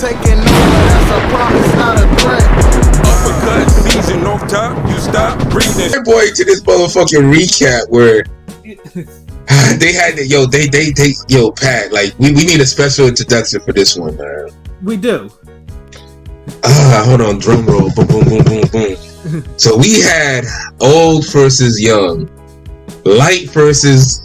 taking over, that's a promise, not a threat. Uppercut season off top, you stop breathing. Hey boy, to this motherfucking recap where they had to, yo, Pat, like we need a special introduction for this one, man. We do. Hold on, drum roll, boom, boom, boom, boom, boom. So we had old versus young, light versus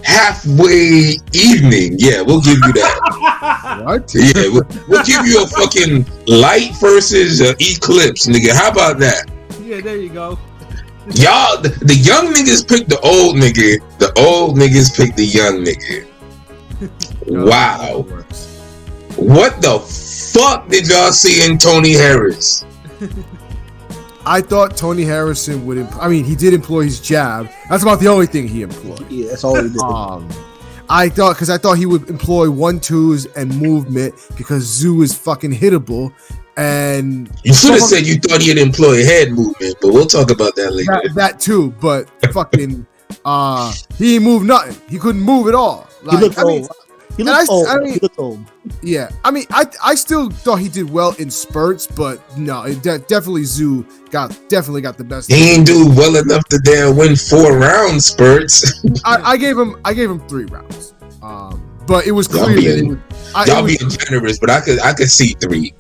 halfway evening. Yeah, we'll give you that. What? Yeah, we'll give you a fucking light versus eclipse, nigga. How about that? Yeah, there you go. Y'all, the young niggas picked the old nigga. The old niggas picked the young nigga. Wow. What the fuck did y'all see in Tony Harris? I thought Tony Harrison would. He did employ his jab. That's about the only thing he employed. Yeah, that's all he did. I thought he would employ 1-2s and movement because Tszyu is fucking hittable. And you should have said you thought he'd employ head movement, but we'll talk about that later. That too, but fucking he didn't move nothing. He couldn't move at all. Like, he looked old. He looked old. Yeah, I still thought he did well in spurts, but no, definitely Tszyu definitely got the best. He ain't do well enough to damn win 4 round spurts. I gave him 3 rounds. But it was clear y'all being generous, but I could see 3.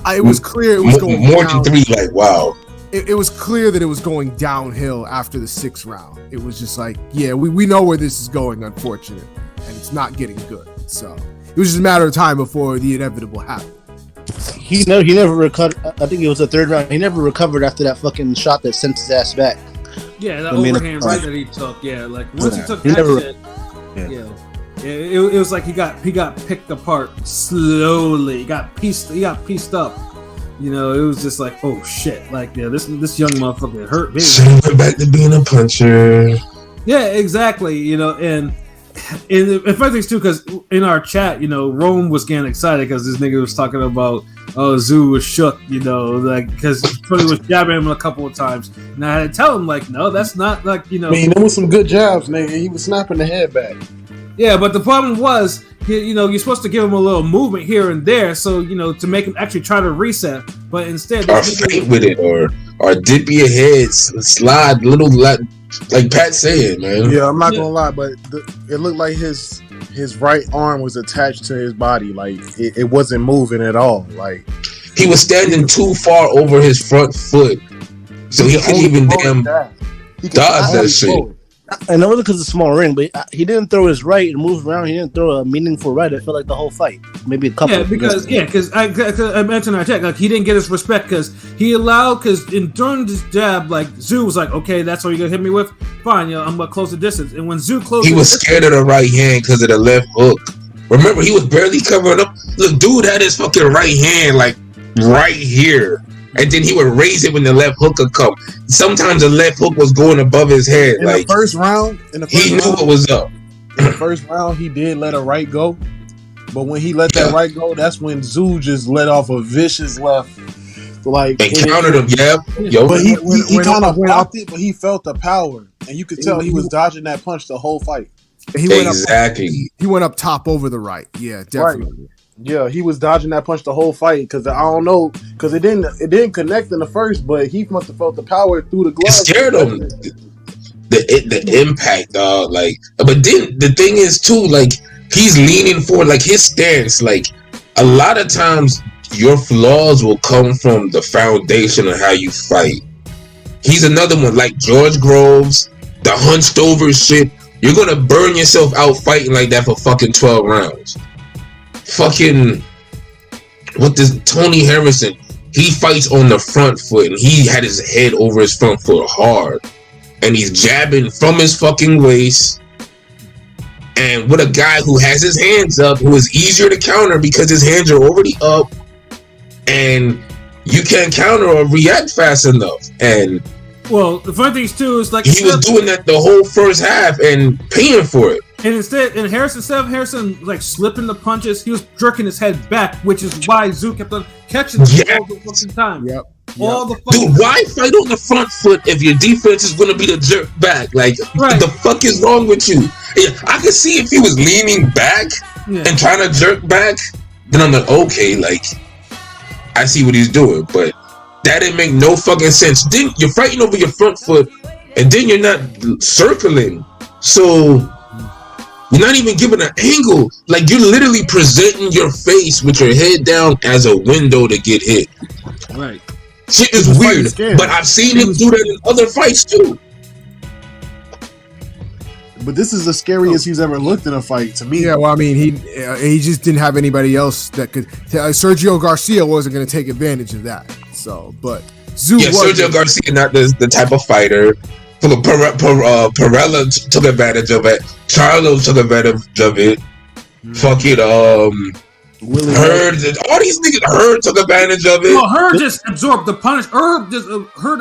It was clear it was going more down. than 3. Like wow. It was clear that it was going downhill after the 6th round. It was just like, yeah, we know where this is going, unfortunately, and it's not getting good. So it was just a matter of time before the inevitable happened. He never recovered. I think it was the 3rd round. He never recovered after that fucking shot that sent his ass back. Yeah, that overhand right that he took. Yeah, like once he took that shit. Yeah. It was like he got picked apart slowly. He got pieced up. You know, it was just like, oh shit, like yeah, this young motherfucker hurt me. So he went back to being a puncher. Yeah, exactly. You know, and funny things too, because in our chat, you know, Rome was getting excited because this nigga was talking about Tszyu was shook, you know, like because Tony was jabbing him a couple of times, and I had to tell him like, no, that's not like, you know. I mean, there was some good jabs, nigga. He was snapping the head back. Yeah, but the problem was, you know, you're supposed to give him a little movement here and there, so you know, to make him actually try to reset. But instead, or fight with it, or dip your head, slide little like Pat said, man. Yeah, I'm not gonna lie, but it looked like his right arm was attached to his body, like it wasn't moving at all. Like he was standing too far over his front foot, so he couldn't even damn dodge that shit. And that wasn't because of the small ring, but he didn't throw his right and move around. He didn't throw a meaningful right. I felt like the whole fight, maybe a couple. Yeah, because I mentioned our check, like he didn't get his respect because he allowed during this jab, like Tszyu was like, okay, that's all you're gonna hit me with. Fine, you know, I'm gonna close the distance. And when Tszyu closed, he was scared of the right hand because of the left hook. Remember, he was barely covering up. Look, dude had his fucking right hand like right here. And then he would raise it when the left hook would come. Sometimes the left hook was going above his head. In the first round, he knew what was up. In the first round, he did let a right go. But when he let that right go, that's when Tszyu just let off a vicious left. Like, and countered him, yeah. Yo. But he kind of blocked it, but he felt the power. And you could tell he was dodging that punch the whole fight. He went up top over the right. Yeah, definitely. Right. Yeah, he was dodging that punch the whole fight because I don't know, because it didn't connect in the first, but he must have felt the power through the glove. It scared him. The impact, dog. Like, but then the thing is too, like he's leaning forward, like his stance. Like a lot of times, your flaws will come from the foundation of how you fight. He's another one, like George Groves, the hunched over shit. You're gonna burn yourself out fighting like that for fucking 12 rounds. Fucking what this Tony Harrison, he fights on the front foot and he had his head over his front foot hard and he's jabbing from his fucking waist, and with a guy who has his hands up, who is easier to counter because his hands are already up and you can't counter or react fast enough. And well, the funny thing too is like he was doing that the whole first half and paying for it. And instead Harrison like slipping the punches, he was jerking his head back, which is why Tszyu kept on catching him all the fucking time. Yep. All the fucking dude, why fight on the front foot if your defense is gonna be the jerk back? Like, what the fuck is wrong with you? I could see if he was leaning back and trying to jerk back, then I'm like, okay, like I see what he's doing, but that didn't make no fucking sense. Then you're fighting over your front foot, and then you're not circling, so you're not even giving an angle. Like you're literally presenting your face with your head down as a window to get hit. Right. Shit is weird, but I've seen him do that in other fights too. But this is the scariest he's ever looked in a fight to me. Yeah, well, I mean, he just didn't have anybody else that could. Sergio Garcia wasn't going to take advantage of that. So, but Tszyu Sergio Garcia not the type of fighter. Perella took advantage of it. Charlo took advantage of it. Fucking Hurd, all these niggas. Hurd took advantage of it. No, Hurd just absorbed the punish. Hurd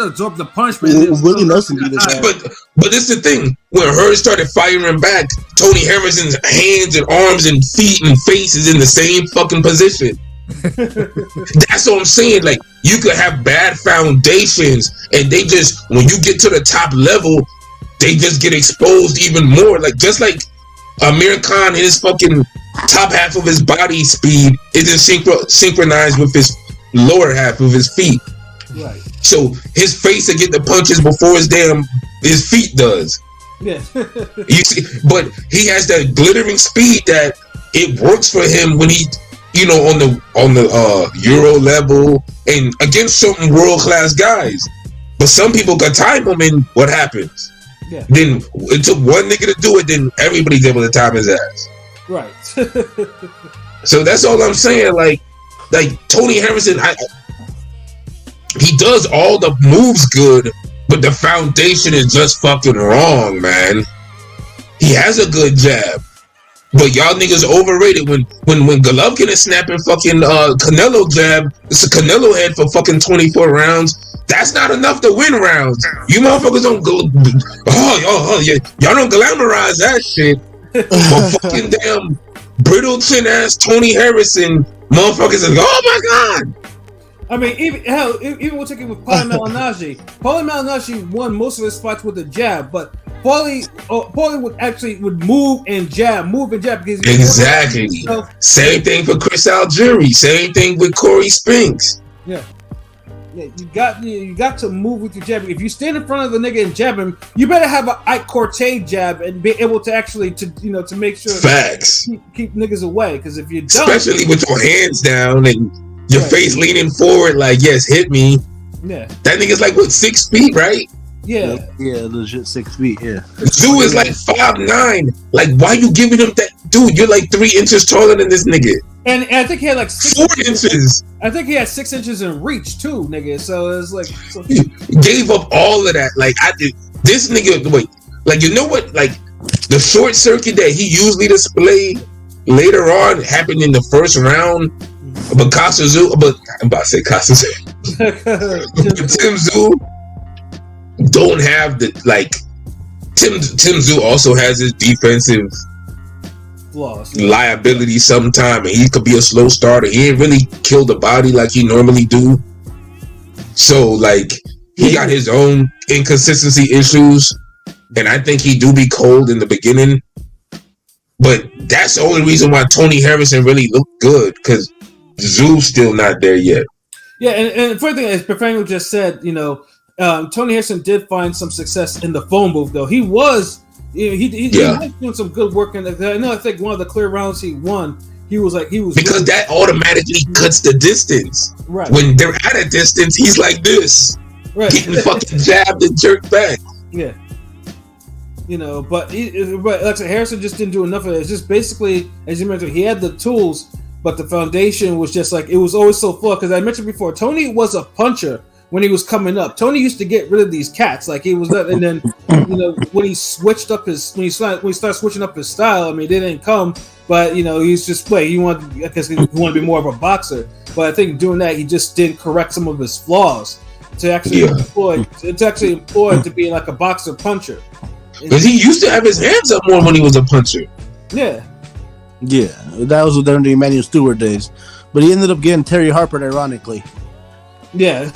absorbed the punishment. Willie Nelson did it. But this is the thing. When Hurd started firing back, Tony Harrison's hands and arms and feet and face is in the same fucking position. That's what I'm saying. Like you could have bad foundations, and they just when you get to the top level, they just get exposed even more. Like just like Amir Khan, his fucking top half of his body speed isn't synchronized with his lower half of his feet. Right. So his face will get the punches before his feet does. Yeah. You see, but he has that glittering speed that it works for him when he, you know, on the Euro level and against certain world class guys. But some people can time him, and what happens? Yeah. Then it took one nigga to do it, then everybody's able to time his ass. Right. So that's all I'm saying. Like Tony Harrison, he does all the moves good, but the foundation is just fucking wrong, man. He has a good jab, but y'all niggas overrated. When Golovkin is snapping fucking Canelo jab, it's a Canelo head for fucking 24 rounds. That's not enough to win rounds. You motherfuckers don't go. Y'all don't glamorize that shit. But fucking damn brittle chin ass Tony Harrison motherfuckers is oh my god. I mean, even we'll take it with Paulie Malignaggi. Paulie Malignaggi won most of his fights with a jab, but Paulie would move and jab because exactly. Same thing for Chris Algieri. Same thing with Corey Spinks. Yeah. Yeah, you got to move with your jab. If you stand in front of the nigga and jab him, you better have an Ike Cortez jab and be able to actually to make sure facts keep niggas away. Because if you don't, especially with your hands down and your face leaning forward, like yes, hit me. Yeah, that nigga's like what 6 feet, right? Yeah, legit 6 feet. Yeah, Tszyu is like 5'9". Like why you giving him that, dude? You're like 3 inches taller than this nigga. And I think he had like 4 inches. I think he had 6 inches in reach too, nigga. So it's like he gave up all of that. Like I did. This nigga, wait. Like you know what? Like the short circuit that he usually display later on happened in the first round. But Tszyu, but I'm about to say Tszyu. Tim Tszyu don't have the like. Tim Tszyu also has his defensive flaws, liability sometime, and he could be a slow starter. He ain't really kill the body like he normally do. So like he got his own inconsistency issues, and I think he do be cold in the beginning. But that's the only reason why Tony Harrison really looked good, because Tszyu's still not there yet. Yeah, and the funny thing is, Perfangio just said, you know, Tony Harrison did find some success in the phone booth, though. He was doing some good work in the. I think one of the clear rounds he won, he was because that automatically cuts the distance. Right. When they're at a distance, he's like this, right, getting fucking jabbed and jerked back. Yeah. You know, but like I said, Harrison just didn't do enough of it. It's just basically, as you mentioned, he had the tools, but the foundation was just like, it was always so flawed. Because I mentioned before, Tony was a puncher when he was coming up. Tony used to get rid of these cats, like he was that, and then you know when he started switching up his style. I mean, they didn't come, but you know he's just he wanted to be more of a boxer. But I think doing that, he just didn't correct some of his flaws to actually employ to be like a boxer puncher. Because he used to have his hands up more when he was a puncher. Yeah. Yeah, that was during the Emmanuel Stewart days. But he ended up getting Terry Harper, ironically. Yeah.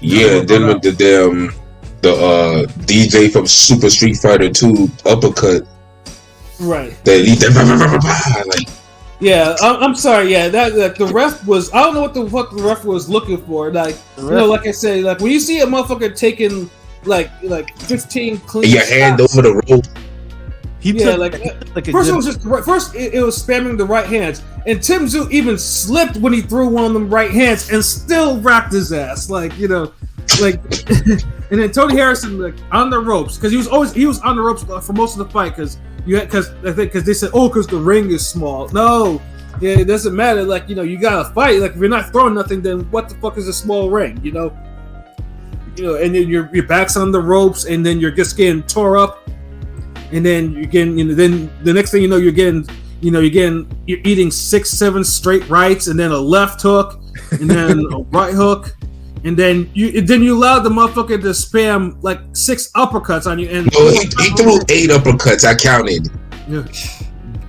Yeah, then with the DJ from Super Street Fighter 2 uppercut. Right. That he like Yeah, I'm sorry. Yeah, that like the ref was. I don't know what the fuck the ref was looking for. Like like I said, like when you see a motherfucker taking like 15 clean your hand shots, over the rope. First it was just it was spamming the right hands, and Tszyu even slipped when he threw one of them right hands and still rocked his ass. Like and then Tony Harrison like on the ropes because he was on the ropes for most of the fight because they said because the ring is small. No, yeah, it doesn't matter. Like you gotta fight. Like if you're not throwing nothing, then what the fuck is a small ring? And then your back's on the ropes, and then you're just getting tore up. And then you're getting, then the next thing you know, you're eating 6-7 straight rights, and then a left hook, and then a right hook, and then you allowed the motherfucker to spam like 6 uppercuts on you. And he threw 8 uppercuts. I counted. Yeah.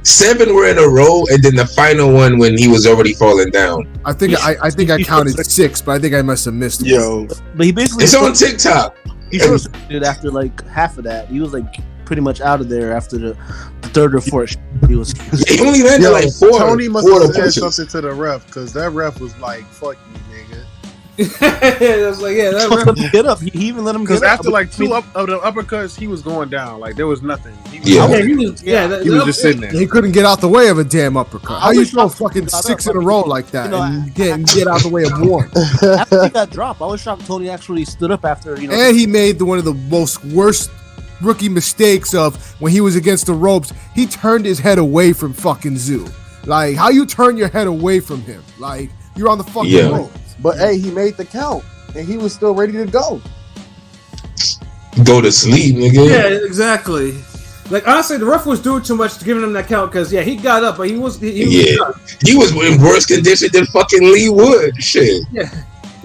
7 were in a row, and then the final one when he was already falling down. I think I counted 6, but I think I must have missed one. But he basically it's on TikTok. He did after like half of that. He was like pretty much out of there after the third or fourth. He he only landed like 4. Tony must have said something to the ref because that ref was like, "Fuck you, nigga." It was like, that ref get up. He even let him get up. Because after like 2 of the uppercuts, he was going down. Like there was nothing. He was just sitting there. He couldn't get out the way of a damn uppercut. How you throw fucking 6 in a row like that and get out the way of one? After he got dropped, I was shocked Tony actually stood up after. And he made one of the worst rookie mistakes of when he was against the ropes. He turned his head away from fucking Tszyu. Like, how you turn your head away from him? Like, you're on the fucking ropes. But hey, he made the count, and he was still ready to go. Go to sleep, nigga. Yeah, exactly. Like honestly, the ref was doing too much to giving him that count because he got up, but he was in worse condition than fucking Lee Wood. Shit. Yeah.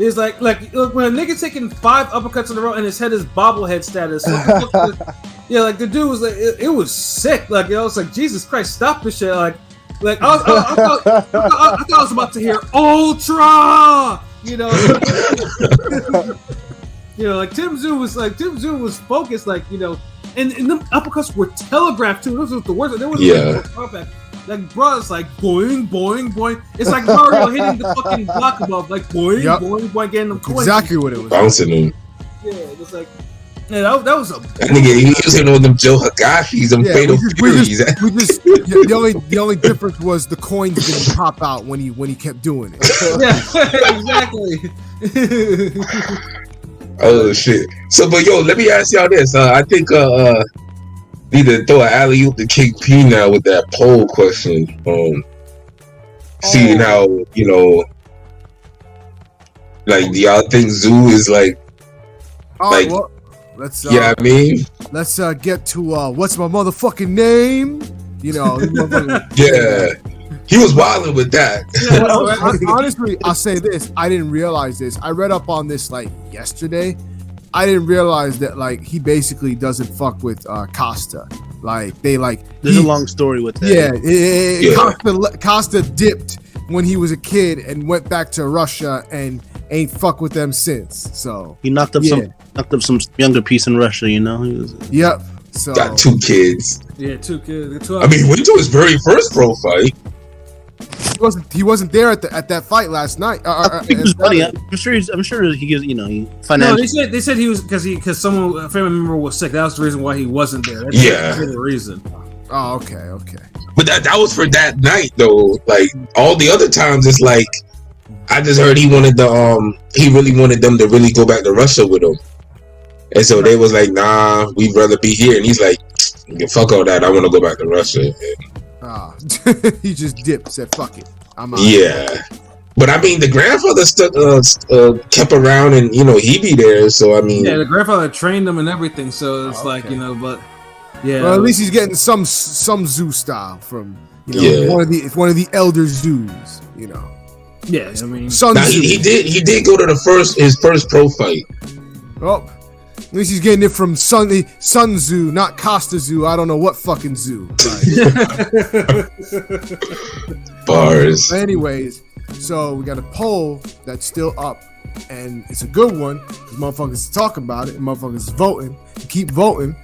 It's like when a nigga taking 5 uppercuts in a row and his head is bobblehead status. Like the dude was like, it was sick. Like I was like, Jesus Christ, stop this shit. Like I thought I was about to hear Ultra. Like Tszyu was focused. Like and them uppercuts were telegraphed too. This was the worst. There was like bro, it's like boing, boing, boing. It's like Mario hitting the fucking block above, like boing, boing, boing, getting them coins. Exactly what it was. Bouncing them. Yeah, it was like, that was a. That nigga, he was hitting with them Joe Higashis, them Fatal Furies. The only difference was the coins didn't pop out when he kept doing it. Yeah, exactly. Oh shit. So, but yo, let me ask y'all this. I think need to throw an alley oop to King P now with that poll question. Seeing how like do y'all think Tszyu is like well, let's I mean, let's get to what's my motherfucking name? yeah. He was wilding with that. Honestly, I'll say this. I didn't realize this. I read up on this like yesterday. I didn't realize that like he basically doesn't fuck with Costa. Like they there's a long story with that. Costa dipped when he was a kid and went back to Russia and ain't fuck with them since. So he knocked up some younger piece in Russia. He was. Yep. So got 2 kids. Yeah, 2 kids. I mean, he went to his very first pro fight. He wasn't there at that fight last night. He was funny. I'm sure he gives he financially. No, they said he was because someone a family member was sick. That was the reason why he wasn't there. That's the reason. Oh, okay. But that was for that night though. Like all the other times, it's like I just heard he really wanted them to really go back to Russia with him, and so they was like, nah, we'd rather be here. And he's like, fuck all that. I want to go back to Russia. He just dipped, said fuck it, I'm out. Yeah, but I mean the grandfather kept around and he be there, so I mean the grandfather trained him and everything, so it's but well, at least he's getting some Tszyu style from one of the elder Tszyus, yeah, I mean he did go to his first pro fight. Oh, at least he's getting it from Sun Tzu, not Costa Tszyu. I don't know what fucking Tzu. Bars. Anyways, so we got a poll that's still up, and it's a good one because motherfuckers talking about it and motherfuckers voting. Keep voting.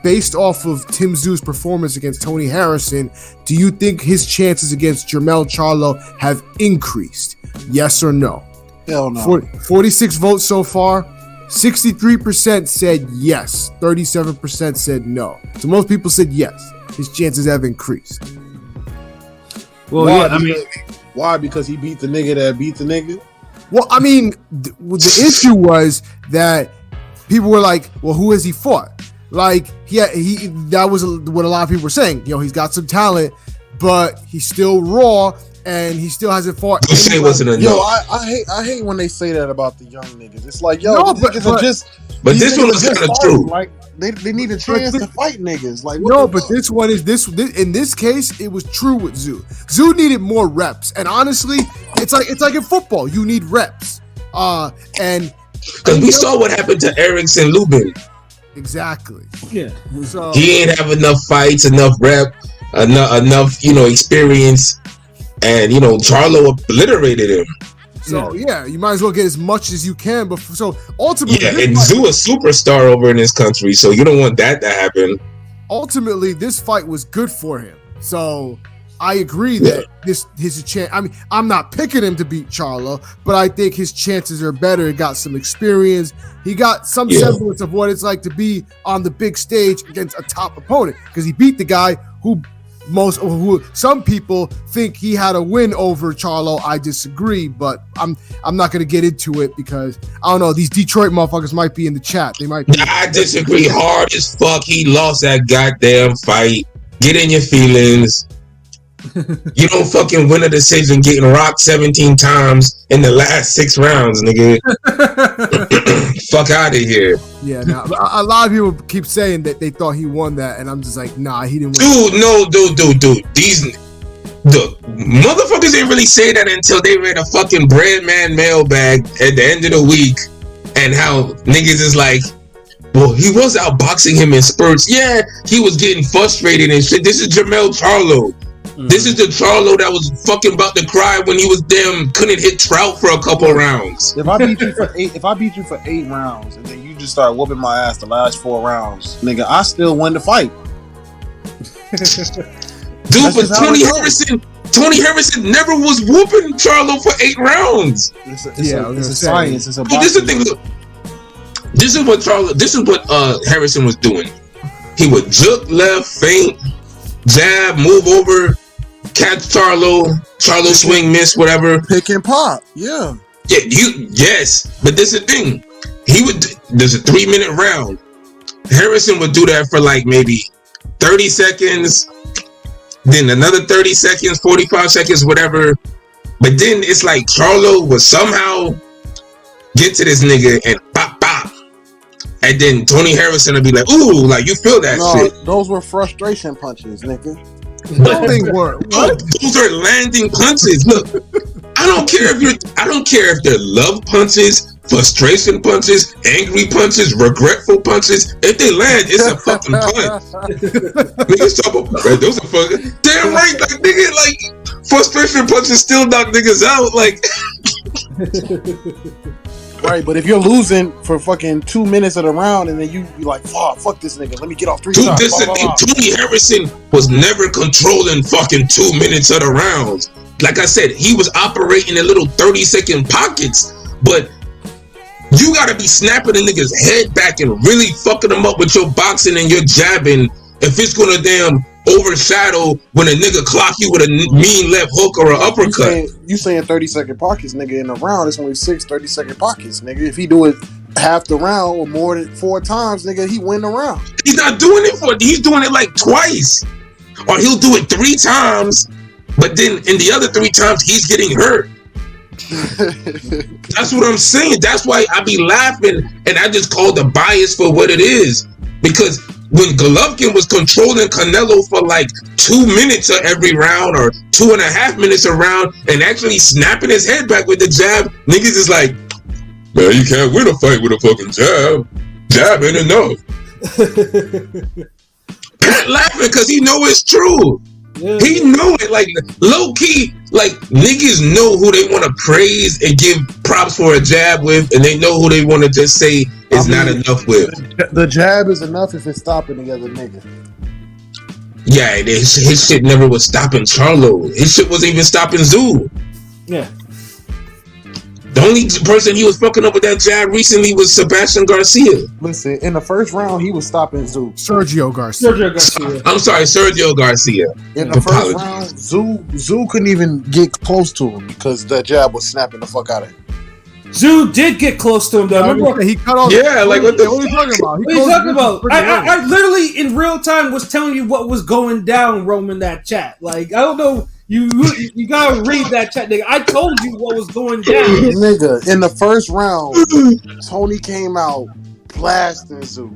based off of Tim Tszyu's performance against Tony Harrison, do you think his chances against Jermell Charlo have increased? Yes or no? Hell no. 46 votes so far. 63% said yes. 37% said no. So most people said yes. His chances have increased. Well, Why? yeah, I mean, Why? Because he beat the nigga that beat the nigga? Well, I mean, the issue was that people were like, well, who has he fought? Like, that was what a lot of people were saying. You know, he's got some talent, but he's still raw, and he still hasn't fought. You say wasn't enough. Yo, I hate when they say that about the young niggas. It's like, yo, No, these niggas are just. But these this niggas one are was just kind of starting. true. Like they need a chance to fight niggas. Like what No, the but fuck? this one is this in this case, it was true with Tszyu. Tszyu needed more reps, and honestly, it's like in football, you need reps. And Because we saw what happened to Erickson Lubin. exactly. yeah. So He ain't have enough fights, enough rep, enough experience, and Charlo obliterated him. So yeah, you might as well get as much as you can. But so ultimately, Yeah, this and fight- Tszyu a superstar over in this country, so you don't want that to happen. ultimately this fight was good for him. So I agree that his chance. I mean, I'm not picking him to beat Charlo, but I think his chances are better. He got some experience. He got some semblance of what it's like to be on the big stage against a top opponent because he beat the guy who some people think he had a win over Charlo. I disagree, but I'm not gonna get into it because I don't know. These Detroit motherfuckers might be in the chat. They might be. I disagree hard as fuck. He lost that goddamn fight. Get in your feelings. You don't fucking win a decision getting rocked 17 times in the last 6 rounds, nigga. Fuck out of here. Yeah, now a lot of people keep saying that they thought he won that, and I'm just like, nah, he didn't win. Dude. The motherfuckers didn't really say that until they read a fucking Breadman mailbag at the end of the week, and how niggas is like, well, he was outboxing him in spurts. Yeah, he was getting frustrated and shit. This is Jermell Charlo. This is the Charlo that was fucking about to cry when he was couldn't hit Trout for a couple rounds. If I beat you for 8 rounds and then you just start whooping my ass the last 4 rounds, nigga, I still win the fight. Dude, but Tony Harrison never was whooping Charlo for 8 rounds. It's a science. It's a Dude, this is the thing. Look, this is what Harrison was doing. He would juke left, feint, jab, move over, catch Charlo swing, miss, whatever. pick and pop. Yeah. Yeah, yes, but this is the thing. There's a 3-minute round. Harrison would do that for like maybe 30 seconds, then another 30 seconds, 45 seconds, whatever. But then it's like Charlo would somehow get to this nigga and pop. And then Tony Harrison would be like, ooh, like you feel that shit. Those were frustration punches, nigga. Those are landing punches. Look, I don't care if they're love punches, frustration punches, angry punches, regretful punches. If they land, it's a fucking punch. Niggas talk about those are fucking damn right, like nigga, like frustration punches still knock niggas out, like. Right, but if you're losing for fucking 2 minutes of the round and then you like, fuck this nigga, let me get off 3 shots. Dude, Tony Harrison was never controlling fucking 2 minutes of the rounds. Like I said, he was operating in little 30-second pockets, but you gotta be snapping a nigga's head back and really fucking him up with your boxing and your jabbing if it's gonna damn overshadow when a nigga clock you with a mean left hook or an uppercut. You saying 30-second pockets, nigga, in the round, it's only 6 30-second pockets, nigga. If he do it half the round or more than 4 times, nigga, he win the round. He's not doing it he's doing it like twice. Or he'll do it 3 times, but then in the other 3 times he's getting hurt. That's what I'm saying. That's why I be laughing and I just call the bias for what it is. Because when Golovkin was controlling Canelo for like 2 minutes of every round or 2.5 minutes a round and actually snapping his head back with the jab, niggas is like, man, you can't win a fight with a fucking jab. Jab ain't enough. Pat laughing because he know it's true. Yeah. He know it, like low key, like niggas know who they want to praise and give props for a jab with, and they know who they want to just say is not enough with. The jab is enough if it's stopping the other nigga. Yeah, his shit never was stopping Charlo. His shit wasn't even stopping Tszyu. Yeah. The only person he was fucking up with that jab recently was Sebastian Garcia. Listen, in the first round, he was stopping Tszyu. Sergio Garcia. I'm sorry, Sergio Garcia. In the first round, Tszyu couldn't even get close to him because that jab was snapping the fuck out of him. Tszyu did get close to him though. Remember? He cut off. Yeah, like what the What are you talking about? What are you talking about? I literally in real time was telling you what was going down, Roman, that chat. Like, I don't know. You gotta read that chat, nigga. I told you what was going down. Nigga, in the first round, Tony came out blasting Tszyu.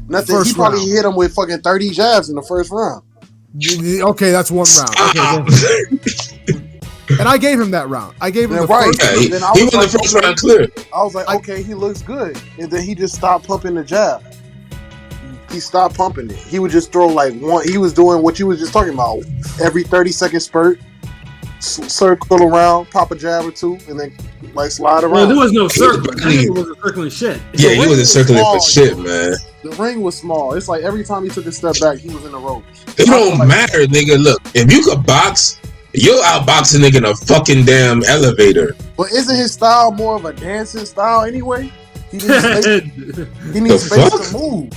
Nothing. He probably hit him with fucking 30 jabs in the first round. Okay, that's one round. Okay, and I gave him that round. I gave him the right. first he won the first round clear. I was like, okay, he looks good. And then he just stopped pumping the jab. He stopped pumping it. He would just throw like one. He was doing what you was just talking about. Every 30-second spurt, circle around, pop a jab or two, and then like slide around. Well, there was no circle. He wasn't circling shit. Yeah, he wasn't circling for shit, man. The ring was small. It's like every time he took a step back, he was in the ropes. It don't matter, nigga. Look, if you could box, you'll outbox a nigga in a fucking damn elevator. But isn't his style more of a dancing style anyway? He needs space to move.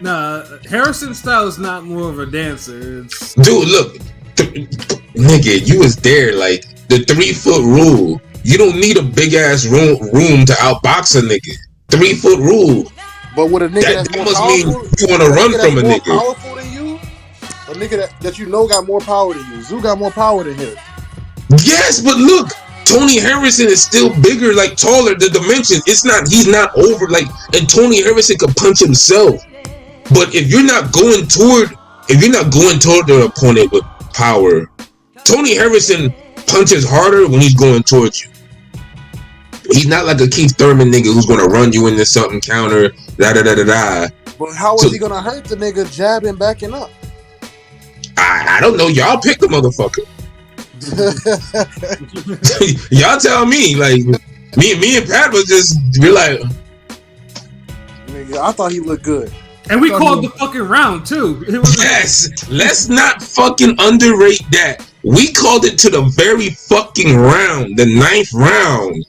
Nah, Harrison's style is not more of a dancer. Dude, look, nigga, you was there. Like the 3-foot rule. You don't need a big ass room to outbox a nigga. 3-foot rule. But with a nigga that must mean you want to run from a nigga. Powerful than you, a nigga that you know got more power than you. Tszyu got more power than him. Yes, but look, Tony Harrison is still bigger, like taller. The dimensions. He's not over. Like, and Tony Harrison could punch himself. But if you're not going toward the opponent with power, Tony Harrison punches harder when he's going towards you. He's not like a Keith Thurman nigga who's gonna run you into something counter, da. But how is he gonna hurt the nigga jabbing backing up? I don't know. Y'all pick the motherfucker. Y'all tell me. Like me and Pat was just be like, nigga, I thought he looked good. And we called the fucking round too. Yes, let's not fucking underrate that. We called it to the very fucking round, the 9th round.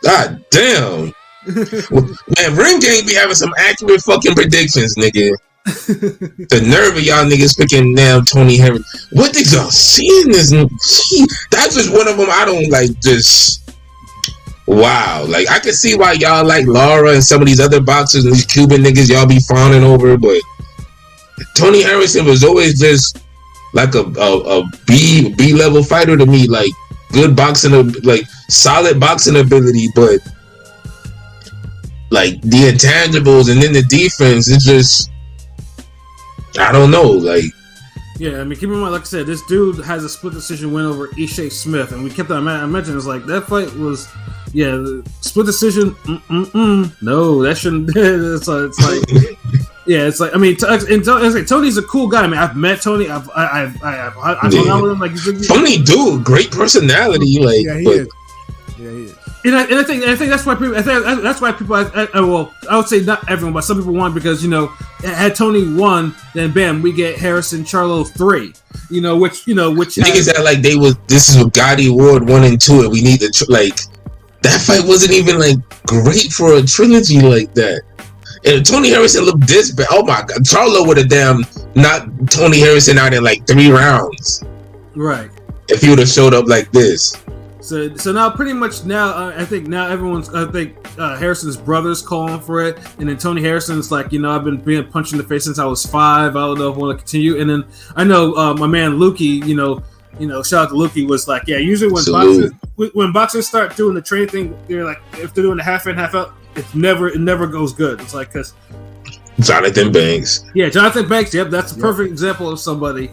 God damn. Man, Ring Gang be having some accurate fucking predictions, nigga. The nerve of y'all niggas picking now Tony Harris. What did y'all see in this? That's just one of them I don't like. Just wow. Like I can see why y'all like Laura and some of these other boxers and these Cuban niggas y'all be fawning over, but Tony Harrison was always just like a B level fighter to me. Like good boxing, like solid boxing ability, but like the intangibles and then the defense, it's just I don't know, like. Yeah, I mean, keep in mind, like I said, this dude has a split decision win over Ishe Smith, and we kept on. I mentioned it's like that fight was, the split decision. No, that shouldn't. It's like, yeah, it's like I mean, Tony's a cool guy. I mean, I've met Tony. I've hung out with him. Like, funny dude, great personality. Like, yeah, he is. Yeah, he is. And I think that's why people. That's why people. Well, I would say not everyone, but some people won because had Tony won, then bam, we get Harrison Charlo 3. Which niggas that like this is what Gotti Ward 1 and 2, and we need to like that fight wasn't even like great for a trilogy like that. And if Tony Harrison looked this bad, oh my god, Charlo would have damn knocked Tony Harrison out in like 3 rounds, right? If he would have showed up like this. So now pretty much now I think Harrison's brother's calling for it, and then Tony Harrison's like I've been being punched in the face since I was 5. I don't know if I want to continue. And then I know my man Lukey, shout out to Lukey, was like usually when boxers start doing the training thing, they're like if they're doing the half in half out, it never goes good. It's like because Jonathan Banks. Yeah, Jonathan Banks. Yep, that's a perfect example of somebody.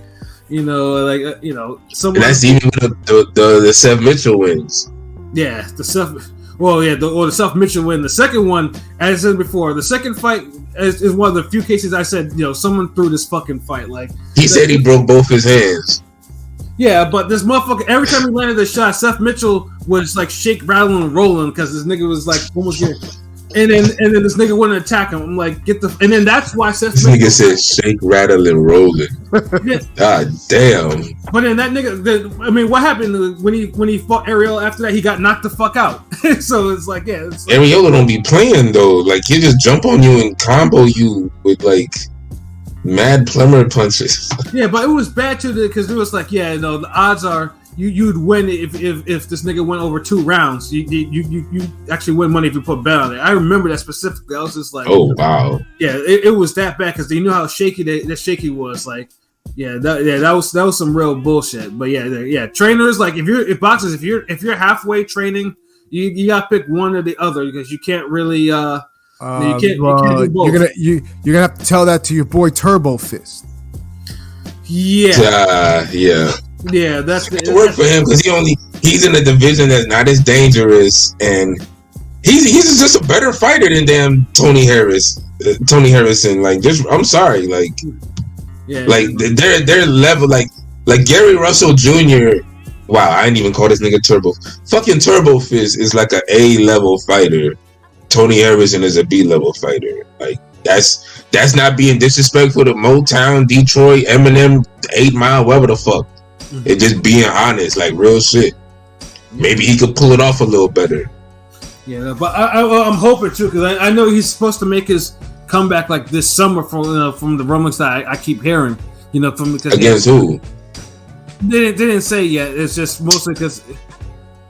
Someone. And that's even the Seth Mitchell wins. Yeah, the Seth Mitchell win. The second one, as I said before, the second fight is one of the few cases I said, someone threw this fucking fight. Like he said, he broke both his hands. Yeah, but this motherfucker, every time he landed the shot, Seth Mitchell was like shake, rattling, and rolling because this nigga was like almost getting. And then this nigga wouldn't attack him. I'm like, get the. And then that's why Seth. This nigga said shake, rattle, and rolling. God damn. But then that nigga, what happened when he fought Ariel after that? He got knocked the fuck out. So it's like, yeah. It's like, Ariola don't be playing though. Like he just jump on you and combo you with like mad plumber punches. Yeah, but it was bad too because it was like, yeah, the odds are. You'd win if this nigga went over 2 rounds. You actually win money if you put bet on it. I remember that specifically. I was just like, oh wow, yeah, it was that bad because you know how shaky that shaky was. Like, that was some real bullshit. But yeah, trainers like if boxers if you're halfway training, you gotta pick one or the other because you can't really you can't do both. You're gonna have to tell that to your boy Turbo Fist. Yeah. Yeah, that's it worked for him because he's in a division that's not as dangerous, and he's just a better fighter than damn Tony Harrison. Like, just I'm sorry, like, yeah, like their level, like Gary Russell Jr. Wow, I didn't even call this nigga Turbo. Fucking Turbo Fist is like an A level fighter. Tony Harrison is a B level fighter. Like that's not being disrespectful to Motown, Detroit, Eminem, 8 Mile, whatever the fuck. It's just being honest, like real shit. Maybe he could pull it off a little better. Yeah, but I'm hoping too because I know he's supposed to make his comeback like this summer from the rumblings that I keep hearing. From because against who? They didn't say yet. It's just mostly because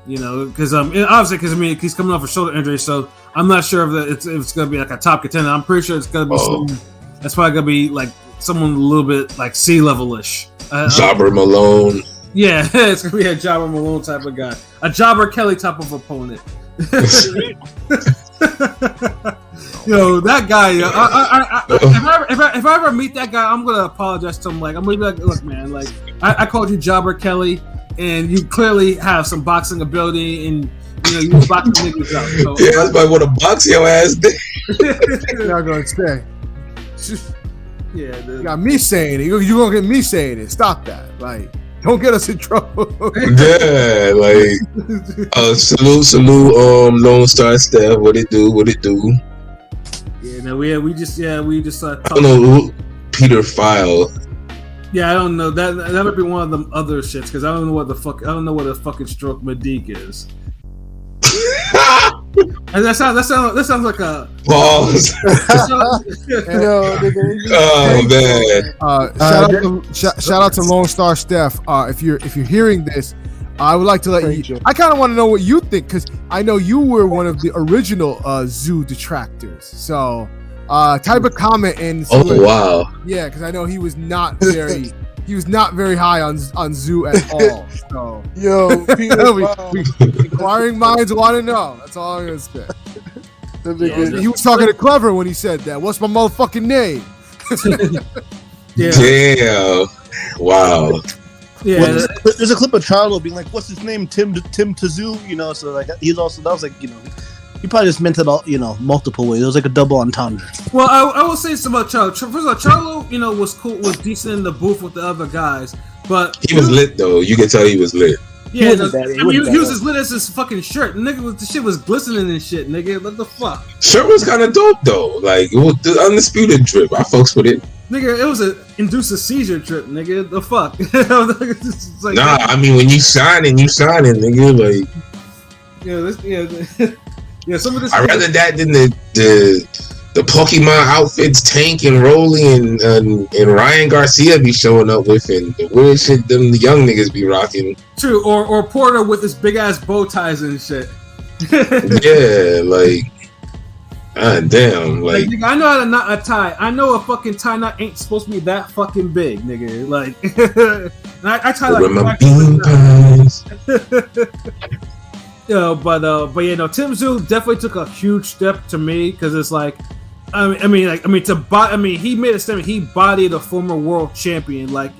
because obviously because he's coming off a shoulder injury, so I'm not sure if it's gonna be like a top contender. I'm pretty sure it's gonna be someone that's probably gonna be like someone a little bit like C-level-ish. Jobber Malone. Yeah, it's gonna be a Jobber Malone type of guy, a Jobber Kelly type of opponent. That guy. If I ever meet that guy, I'm gonna apologize to him. Like I'm gonna be like, look, man, like I called you Jobber Kelly, and you clearly have some boxing ability, and you boxing niggas out. So, yeah, that's why I want to box your ass. You're not gonna stay. Yeah, you got me saying it. You gonna get me saying it. Stop that. Like, don't get us in trouble. Yeah, like salute, Lone Star Steph. What it do? Yeah, no, we just talking. I don't know Peter File. Yeah, I don't know that might be one of them other shits because I don't know what the fucking stroke Medique is. And that sounds like a pause. Oh man! Shout out to Lone Star Steph. If you're hearing this, I would like to let you. I kind of want to know what you think because I know you were one of the original Tszyu detractors. So, type of comment and. Oh wow! Yeah, because I know he was not very. He was not very high on Tszyu at all. So inquiring minds want to know. That's all I'm gonna say. He was talking to Clever when he said that. What's my motherfucking name? Yeah. Damn. Wow. Yeah. Well, there's a clip of Charlo being like, "What's his name? Tim Tszyu." So like he's also that was like he probably just meant it all multiple ways. It was like a double entendre. Well, I will say something about Charlo. First of all, Charlo, was cool, was decent in the booth with the other guys, but he was lit though. You can tell he was lit. Yeah, he was as lit as his fucking shirt. The shit was glistening and shit, nigga. What the fuck? Shirt was kind of dope though. Like it was the undisputed drip. I fucks with it. Nigga, it was induce a seizure trip, nigga. The fuck? Like, nah, I mean when you shining, nigga. Like yeah, some of this. I'd rather that than the Pokemon outfits Tank and Rolly and Ryan Garcia be showing up with, and the weird shit them the young niggas be rocking. True, or Porter with his big ass bow ties and shit. Yeah, like, damn, like nigga, I know how to knot a tie. I know a fucking tie knot ain't supposed to be that fucking big, nigga. Like, I tie like my bean pies. But Tim Tszyu definitely took a huge step to me because it's like, he made a statement. He bodied a former world champion, like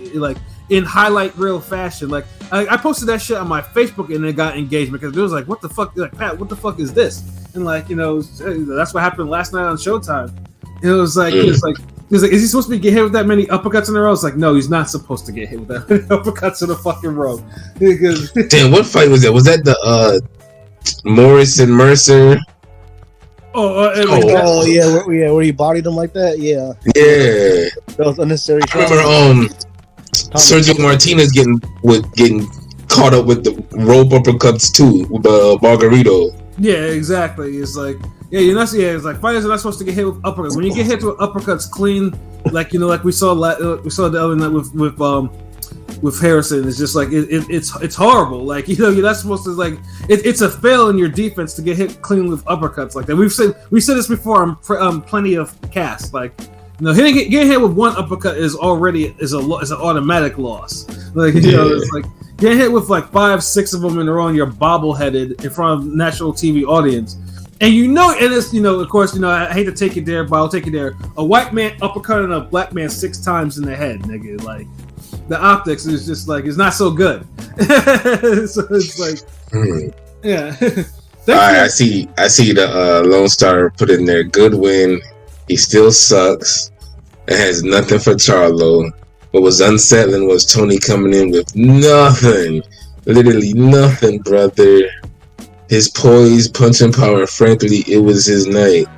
in highlight reel fashion. Like I posted that shit on my Facebook and it got engagement because it was like, what the fuck, like Pat, what the fuck is this? And like that's what happened last night on Showtime. It was like He's like, is he supposed to get hit with that many uppercuts in a row? It's like, no, he's not supposed to get hit with that many uppercuts in a fucking row. Because Damn, what fight was that? Was that the Morris and Mercer? Yeah, where he bodied him like that. Yeah, that was unnecessary. I remember Sergio Martinez getting caught up with the rope uppercuts too with Margarito. Yeah, exactly. It's like, you're not. Yeah, it's like fighters are not supposed to get hit with uppercuts. When you get hit with uppercuts clean, like like we saw the other night with Harrison, it's just like it's horrible. Like you're not supposed to it's a fail in your defense to get hit clean with uppercuts like that. We said this before on plenty of casts. Like getting hit with one uppercut is an automatic loss. Like it's like getting hit with like 5-6 of them in a row and you're bobbleheaded in front of national TV audience. And and it's of course I hate to take it there, but I'll take it there. A white man uppercutting a black man 6 times in the head, nigga. Like the optics is just like it's not so good. So it's like, yeah. All right, I see the Lone Star put in there. Good win. He still sucks. It has nothing for Charlo. What was unsettling was Tony coming in with nothing, literally nothing, brother. His poise, punching power. Frankly, it was his night.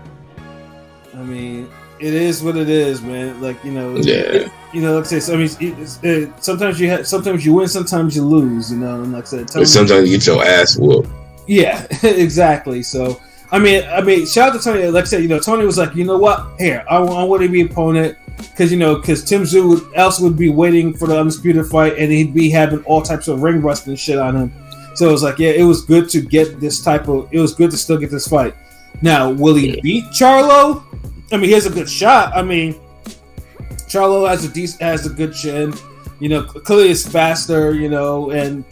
I mean, it is what it is, man. Like yeah. Like I say, I mean, sometimes you win, sometimes you lose. And like I said, sometimes you get your ass whooped. Yeah, exactly. So, I mean, shout out to Tony. Like I said, Tony was like, you know what? Here, I want to be opponent because Tim Tszyu would be waiting for the undisputed fight, and he'd be having all types of ring rust and shit on him. So it was like, it was good to get this it was good to still get this fight. Now, will he beat Charlo? I mean, he has a good shot. I mean, Charlo has a good chin. Clearly is faster. And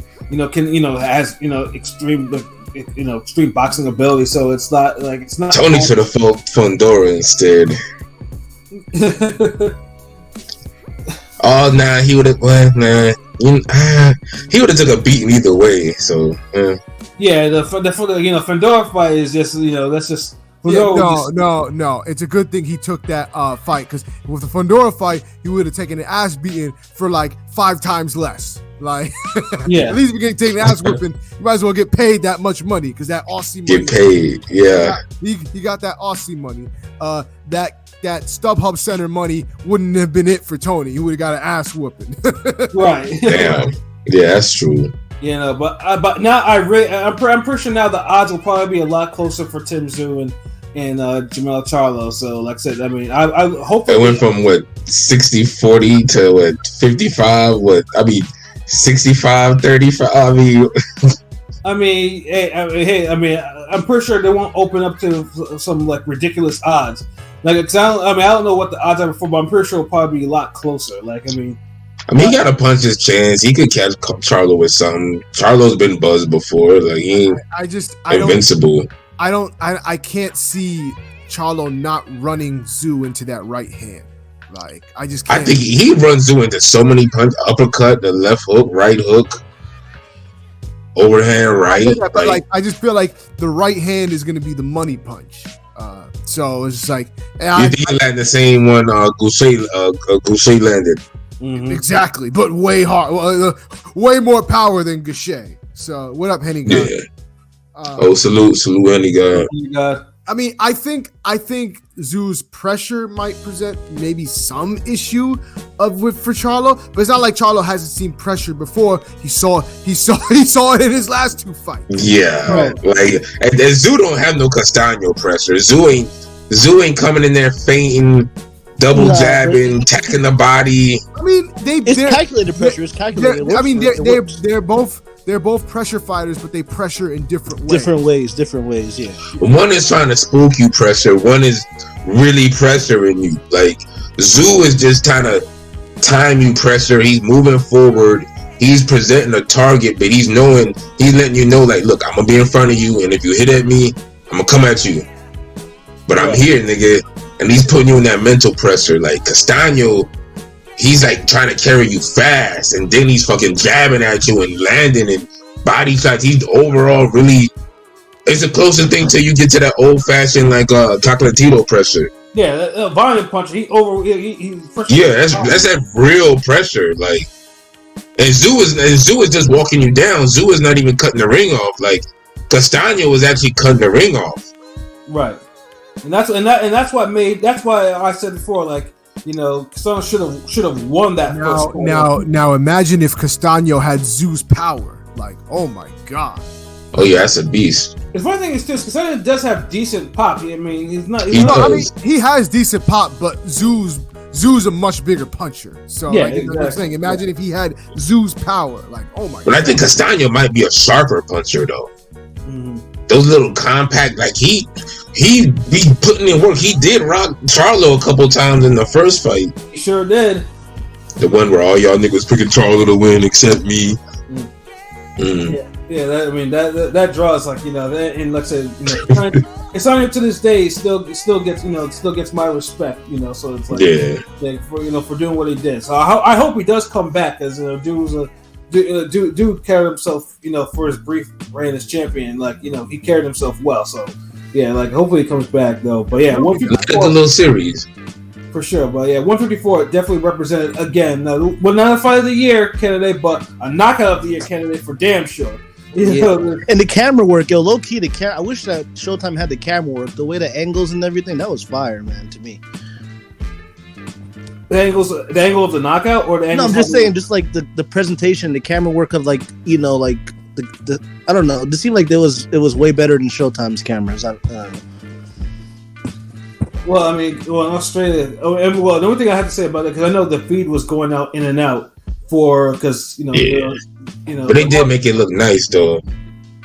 has extreme boxing ability. So it's not. Tony should have fought Fondora instead. Oh nah, he would have. Well, nah. He would have took a beating either way. So yeah, the Fondora fight is just that's just. No. It's a good thing he took that fight because with the Fondora fight, he would have taken an ass beating for like 5 times less. Like, yeah. At least if you're taking an ass whipping, you might as well get paid that much money because that Aussie money. Get paid, yeah. He got that Aussie money. That StubHub Center money wouldn't have been it for Tony. He would have got an ass whooping. Right. Damn. Yeah, that's true. But now I'm pretty sure now the odds will probably be a lot closer for Tim Tszyu and Jamel Charlo. So, like I said, I mean, I hope it went from 60-40 to 55. 65-35. I mean, I'm pretty sure they won't open up to some like ridiculous odds. Like, I don't know what the odds are before, but I'm pretty sure it'll probably be a lot closer. Like, he got to punch his chance. He could catch Charlo with something. Charlo's been buzzed before. Like, he ain't invincible. I can't see Charlo not running Tszyu into that right hand. Like, I just can't. I think he runs Tszyu into so many punch, uppercut, the left hook, right hook, overhand right. I just feel like the right hand is going to be the money punch. So it's just like you think he landed the same one Goucher landed. Mm-hmm. Exactly, but way hard, way more power than Goucher. So what up, Henny God? Yeah. Salute, Henny God. I mean, I think Tszyu's pressure might present maybe some issue for Charlo, but it's not like Charlo hasn't seen pressure before. He saw it in his last 2 fights. Yeah, right. Like and Tszyu don't have no Castaño pressure. Tszyu ain't coming in there fainting, double jabbing, tacking the body. I mean, it's calculated pressure. It's calculated. I mean, they're both pressure fighters, but they pressure in different ways. Different ways. Yeah. One is trying to spook you pressure. One is really pressuring you. Like Tszyu is just trying to time you pressure. He's moving forward. He's presenting a target, but he's letting you know, like, look, I'm gonna be in front of you, and if you hit at me, I'm gonna come at you. But I'm here, nigga, and he's putting you in that mental pressure. Like Castaño, he's like trying to carry you fast, and then he's fucking jabbing at you and landing and body shots. He's overall really. It's the closest thing till you get to that old fashioned like Chocolatito pressure. Yeah, that volume puncher. He Yeah, that's that real pressure. Like, and Tszyu is just walking you down. Tszyu is not even cutting the ring off. Like, Castano was actually cutting the ring off. Right, and that's why I said before, like, you know, Castano should have won that first. Now imagine if Castano had Tszyu's power. Like, oh my god. Oh yeah, that's a beast. The funny thing is, too, Castano does have decent pop. I mean, he's not. I mean, he has decent pop, but Tszyu's a much bigger puncher. So, yeah, like, exactly. I'm saying, imagine if he had Tszyu's power. Like, oh my god. But I think Castano might be a sharper puncher though. Mm-hmm. Those little compact, like he be putting in work. He did rock Charlo a couple times in the first fight. He sure did. The one where all y'all niggas picking Charlo to win except me. Yeah, that draws, like, you know, and like I said, you know, Castano to this day still gets my respect, you know. So it's like, for doing what he did. So I hope he does come back, as, you know, dude carried himself, you know, for his brief reign as champion. Like, you know, he carried himself well. So yeah, like, hopefully he comes back though. But yeah, 154, the little series for sure. But yeah, 154 definitely represented again. Well, not a fight of the year candidate, but a knockout of the year candidate for damn sure. You know? And the camera work, yo, low key, I wish that Showtime had the camera work. The way the angles and everything, that was fire, man, to me. The angle of the knockout, or the angle? No, I'm just saying, just like the presentation, the camera work of, like, you know, like the I don't know. It seemed like it was way better than Showtime's cameras. I don't know. Well, I mean, in Australia, the only thing I have to say about it, because I know the feed was going out in and out because, you know, you know, but they did make it look nice though.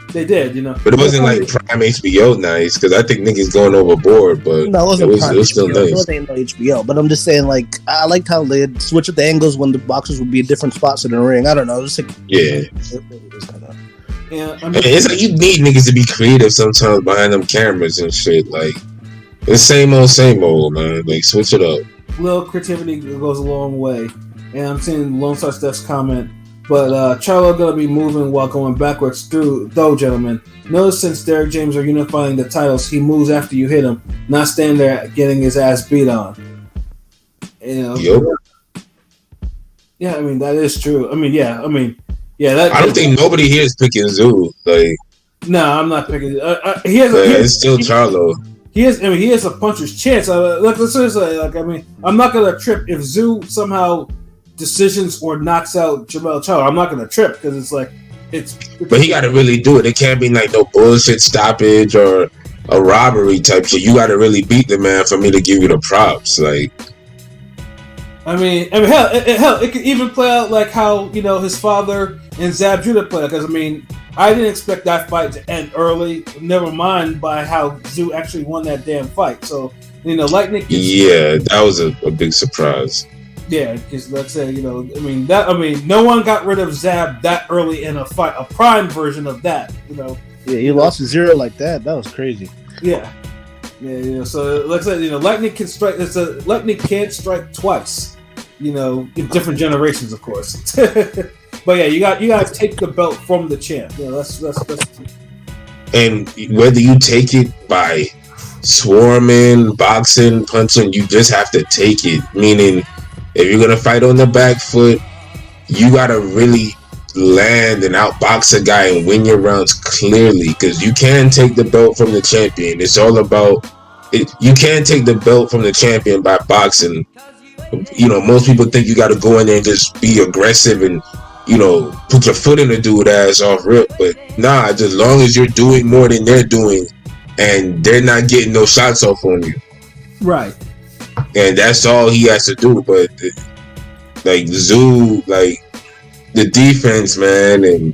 They did, you know, but it wasn't like prime HBO nice, because I think niggas going overboard. But no, it was still nice. It wasn't no HBO, but I'm just saying, like, I liked how they switch up the angles when the boxers would be in different spots in the ring. I don't know, just like, yeah. Yeah, I mean, it's like you need niggas to be creative sometimes behind them cameras and shit. Like, it's same old, man. Like, switch it up. Little creativity goes a long way. And I'm seeing Lone Star Steph's comment, but Charlo gonna be moving while going backwards through, though, gentlemen. Notice since Derek James are unifying the titles, he moves after you hit him, not standing there getting his ass beat on. You know. Yep. Yeah, I mean, that is true. I don't think nobody here is picking Tszyu. Like, no, I'm not picking. It's still Charlo. He has a puncher's chance. Let's say, like, I mean, I'm not gonna trip if Tszyu somehow decisions or knocks out Jermell Charlo. I'm not gonna trip, because it's like but he got to really do it. It can't be like no bullshit stoppage or a robbery type shit. You got to really beat the man for me to give you the props. Like, I mean, hell, it could even play out like how, you know, his father and Zab Judah played. Because, I mean, I didn't expect that fight to end early. Never mind by how Tszyu actually won that damn fight. So, you know, Lightning. Yeah, that was a big surprise. Yeah, because let's say, you know, no one got rid of Zab that early in a fight, a prime version of that, you know. Yeah, he lost to 0 like that. That was crazy. Yeah. So let's say, you know, Lightning can't strike twice, you know, in different generations, of course. But yeah, you got to take the belt from the champ. Yeah, that's. And whether you take it by swarming, boxing, punching, you just have to take it. Meaning, if you're gonna fight on the back foot, you gotta really land and outbox a guy and win your rounds clearly, because you can take the belt from the champion. It's all about it. You can't take the belt from the champion by boxing. You know, most people think you gotta go in there and just be aggressive and, you know, put your foot in the dude's ass off rip. But nah, just as long as you're doing more than they're doing and they're not getting no shots off on you. Right. And that's all he has to do. But like Tszyu, like the defense, man, and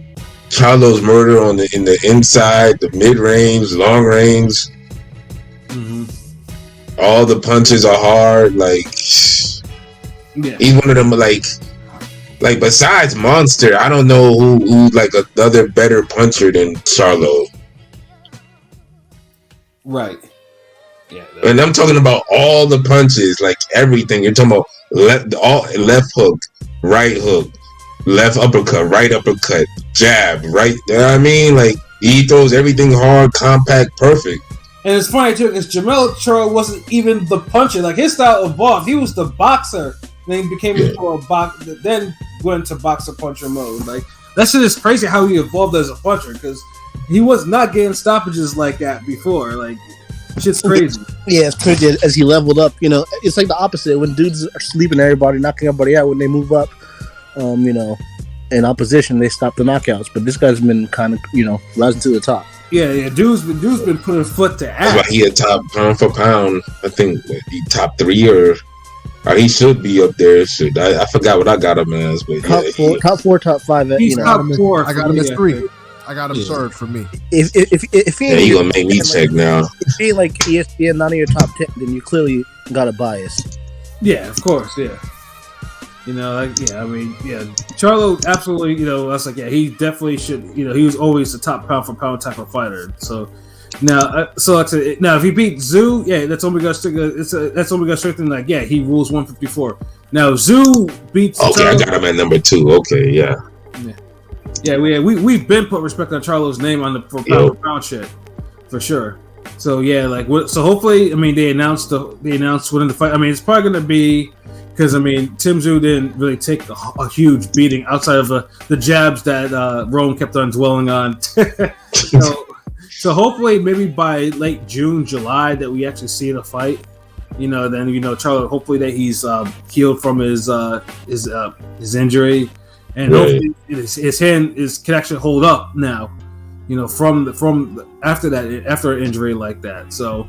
Charlo's murder in the inside, the mid range, long range. Mm-hmm. All the punches are hard. Like, yeah. He's one of them. Like besides Monster, I don't know who like another better puncher than Charlo. Right. Yeah, and I'm talking about all the punches, like everything. You're talking about left hook, right hook, left uppercut, right uppercut, jab, right. You know what I mean? Like, he throws everything hard, compact, perfect. And it's funny too because Jamel Charlo wasn't even the puncher. Like his style evolved. He was the boxer, then became into a box. Then went to boxer puncher mode. Like that shit is crazy how he evolved as a puncher because he was not getting stoppages like that before. Like shit's crazy. Yeah, it's crazy as he leveled up. You know, it's like the opposite when dudes are sleeping everybody, knocking everybody out. When they move up, you know, in opposition, they stop the knockouts. But this guy's been kind of, you know, rising to the top. Yeah. Dude's been putting foot to That's ass. why he a top pound for pound. I think he top 3 or he should be up there. Shit, I forgot what I got him as, but Top four, top 5. He's top 4. I got him as 3. I got him third for me. If he you gonna make me check now. If he ain't like ESPN, none of your top 10, then you clearly got a bias. Yeah, of course, yeah. You know, like, yeah, I mean, yeah, Charlo absolutely, you know, I was like, yeah, he definitely should, you know, he was always the top pound for pound type of fighter. So now, so like I said, now if he beat Tszyu, yeah, that's only got that's only got strengthen. Like, yeah, he rules 154. Now Tszyu beats. Okay, Charlo. I got him at number 2. Okay, yeah. Yeah, we've been put respect on Charlo's name on the for pound shit for sure. So yeah, like so hopefully, I mean, they announced winning the fight. I mean, it's probably gonna be because I mean, Tszyu didn't really take a huge beating outside of the jabs that Rome kept on dwelling on. So hopefully, maybe by late June, July, that we actually see the fight. You know, then you know, Charlo. Hopefully that he's healed from his injury. And hopefully his hand can actually hold up now, you know, after an injury like that. So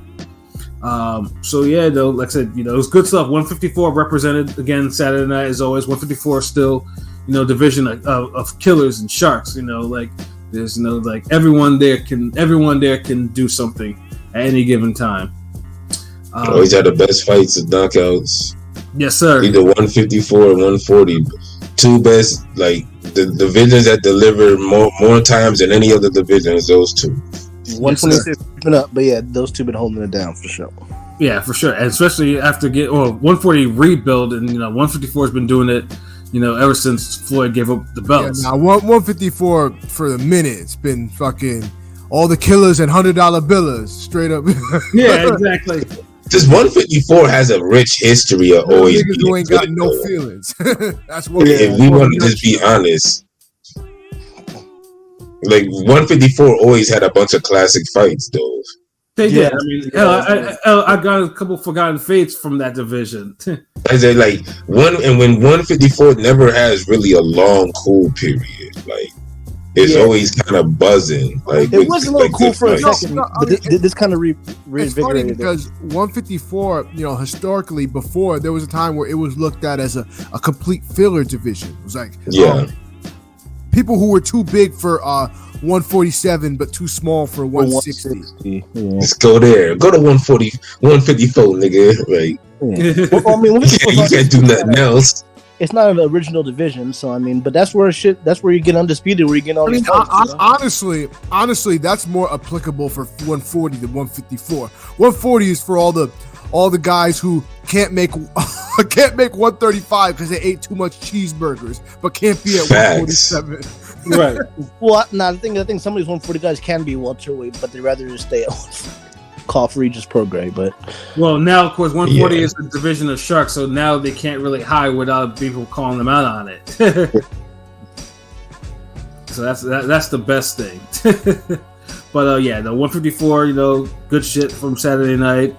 yeah, though, like I said, you know, it was good stuff. 154 represented again Saturday night as always. 154 still, you know, division of killers and sharks. You know, like there's like everyone there can do something at any given time. Always had the best fights and knockouts. Yes, sir. Either 154 or 140. Two best, like the divisions that deliver more times than any other division is those two. 126 been up, but yeah, those two been holding it down for sure. Yeah, for sure, and especially after 140 rebuild, and you know 154 has been doing it, you know, ever since Floyd gave up the belts. Yeah, now 154 for the minute, it's been fucking all the killers and $100 billers straight up. Yeah, exactly. This 154 has a rich history of always being who ain't got no feelings. That's what. If we want to just be honest, like 154 always had a bunch of classic fights, though. They did. I mean, I got a couple forgotten fates from that division. I said, like when 154 never has really a long cool period, like. It's always kind of buzzing. Like it was a little cool for a second, but this kind of reinvigorated. It's funny because 154, you know, historically before there was a time where it was looked at as a complete filler division. It was like people who were too big for 147 but too small for 160. Yeah. Let's go there. Go to 140, 154, nigga. Like, well, I mean, you can't do nothing else. It's not an original division, so I mean, but that's where you get undisputed, where you get all these fights, honestly, that's more applicable for 140 than 154. 140 is for all the guys who can't make 135 because they ate too much cheeseburgers, but can't be at 147. Right. Well, I think some of these 140 guys can be welterweight, but they rather just stay at Cough Regis Pro Grade. But now, of course, 140 is the division of sharks, so now they can't really hide without people calling them out on it. So that's the best thing. But yeah, the 154, you know, good shit from Saturday night.